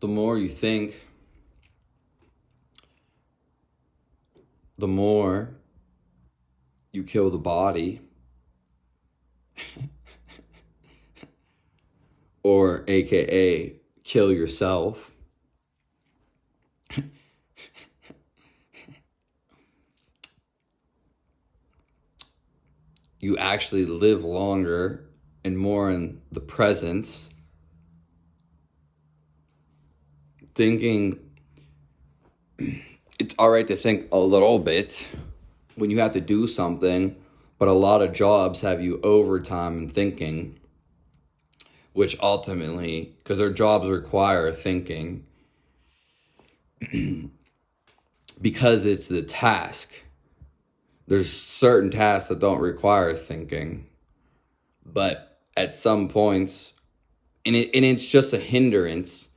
the more you think, the more you kill the body, or AKA kill yourself. You actually live longer and more in the present, thinking it's all right to think a little bit when you have to do something, but a lot of jobs have you overtime and thinking, which ultimately, because their jobs require thinking, because it's the task. There's certain tasks that don't require thinking, but at some points, and it's just a hindrance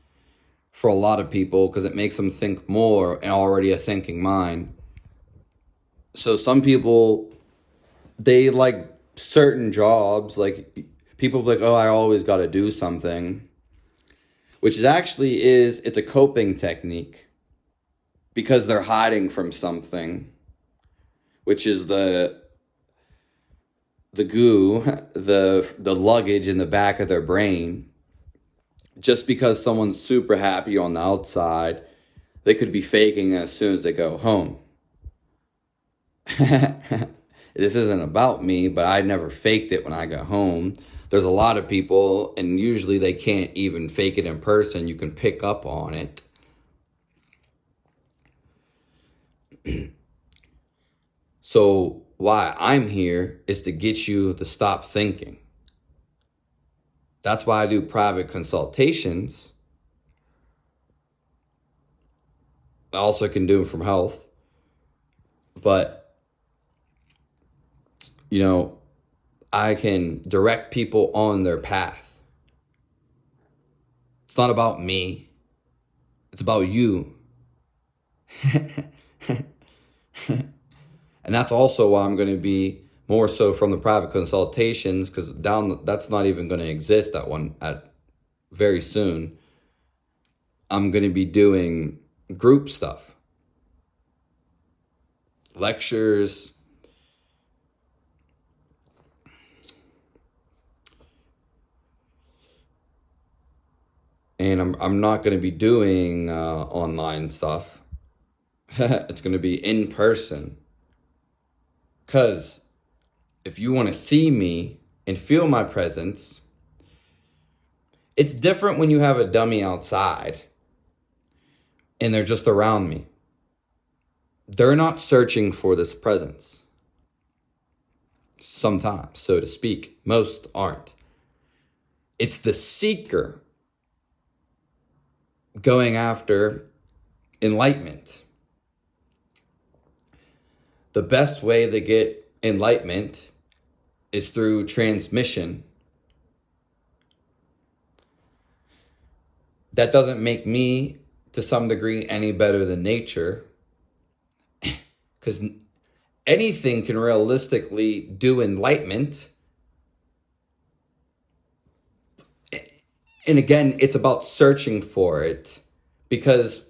for a lot of people because it makes them think more and already a thinking mind. So some people, they like certain jobs, like people be like, oh, I always got to do something, which is actually it's a coping technique because they're hiding from something, which is the goo, the luggage in the back of their brain. Just because someone's super happy on the outside, they could be faking as soon as they go home. This isn't about me, but I never faked it when I got home. There's a lot of people, and usually they can't even fake it in person. You can pick up on it. So why I'm here is to get you to stop thinking. That's why I do private consultations. I also can do them from health. But, I can direct people on their path. It's not about me. It's about you. And that's also why I'm going to be more so from the private consultations, because that's not even going to exist at very soon. I'm going to be doing group stuff, lectures, and I'm not going to be doing online stuff. It's going to be in person. Because if you want to see me and feel my presence, it's different when you have a dummy outside and they're just around me. They're not searching for this presence. Sometimes, so to speak. Most aren't. It's the seeker going after enlightenment. The best way to get enlightenment is through transmission. That doesn't make me, to some degree, any better than nature, because anything can realistically do enlightenment. And again, it's about searching for it, because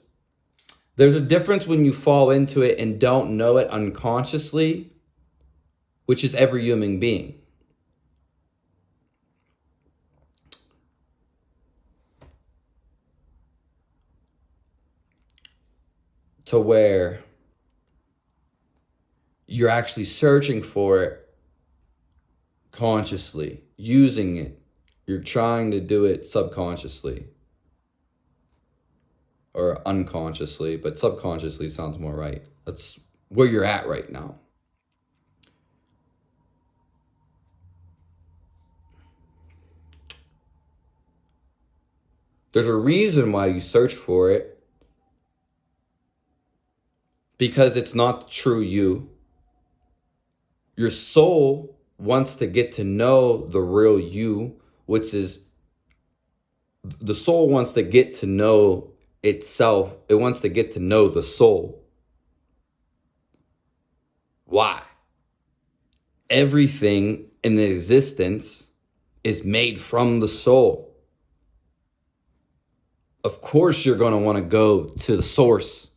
there's a difference when you fall into it and don't know it unconsciously, which is every human being. To where you're actually searching for it consciously, using it. You're trying to do it subconsciously or unconsciously, but subconsciously sounds more right. That's where you're at right now. There's a reason why you search for it, because it's not the true you. Your soul wants to get to know the real you, which is the soul wants to get to know itself. It wants to get to know the soul. Why? Everything in the existence is made from the soul. of course you're going to want to go to the source,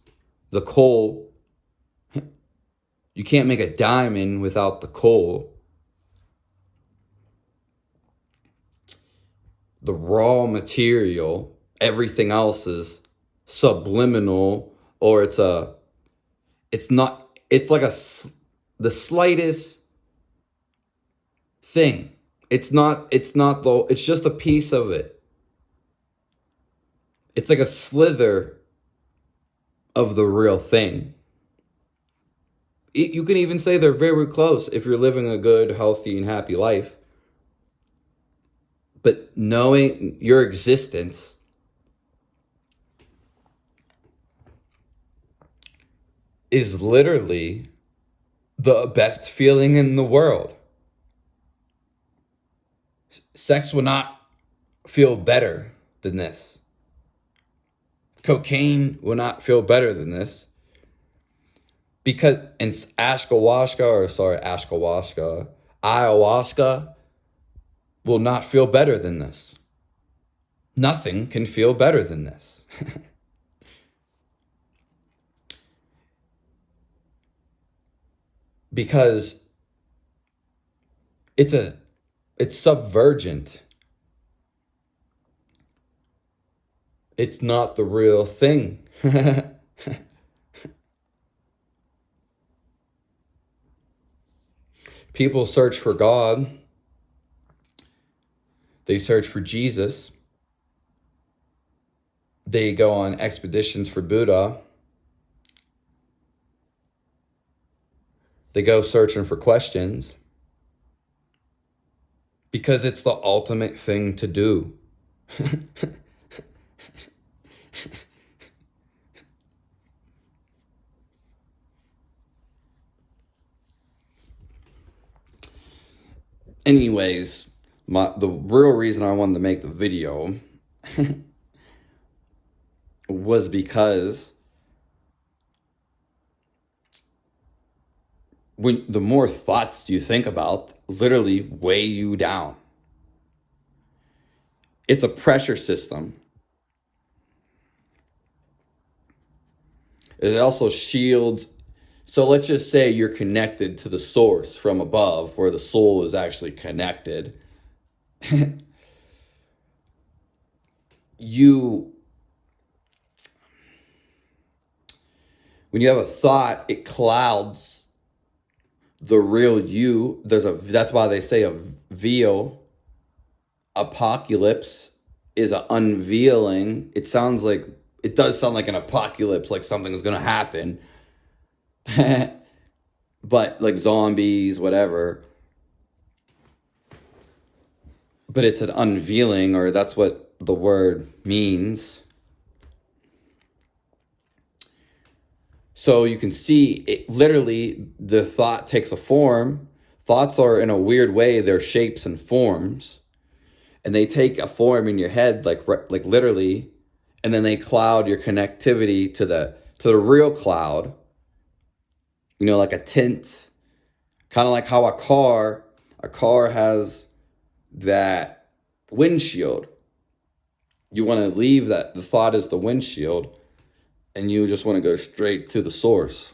the coal. You can't make a diamond without the coal. The raw material, everything else is subliminal, or it's like the slightest thing. It's just a piece of it. It's like a slither of the real thing. You can even say they're very close if you're living a good, healthy, and happy life. But knowing your existence is literally the best feeling in the world. Sex will not feel better than this. Cocaine will not feel better than this. Because, and ayahuasca will not feel better than this. Nothing can feel better than this. Because it's subvergent. It's not the real thing. People search for God. They search for Jesus. They go on expeditions for Buddha. They go searching for questions. Because it's the ultimate thing to do. Anyways, the real reason I wanted to make the video was because the more thoughts you think about, literally weigh you down. It's a pressure system. It also shields. So let's just say you're connected to the source from above, where the soul is actually connected. When you have a thought, it clouds the real you. That's why they say a veil. Apocalypse is an unveiling. It does sound like an apocalypse, like something's going to happen. But like zombies, whatever. But it's an unveiling, or that's what the word means. So you can see it literally, the thought takes a form. Thoughts are, in a weird way, they're shapes and forms. And they take a form in your head, like literally, and then they cloud your connectivity to the real cloud. You know, like a tint. Kind of like how a car has that windshield. You want to leave that, the thought is the windshield, and you just want to go straight to the source.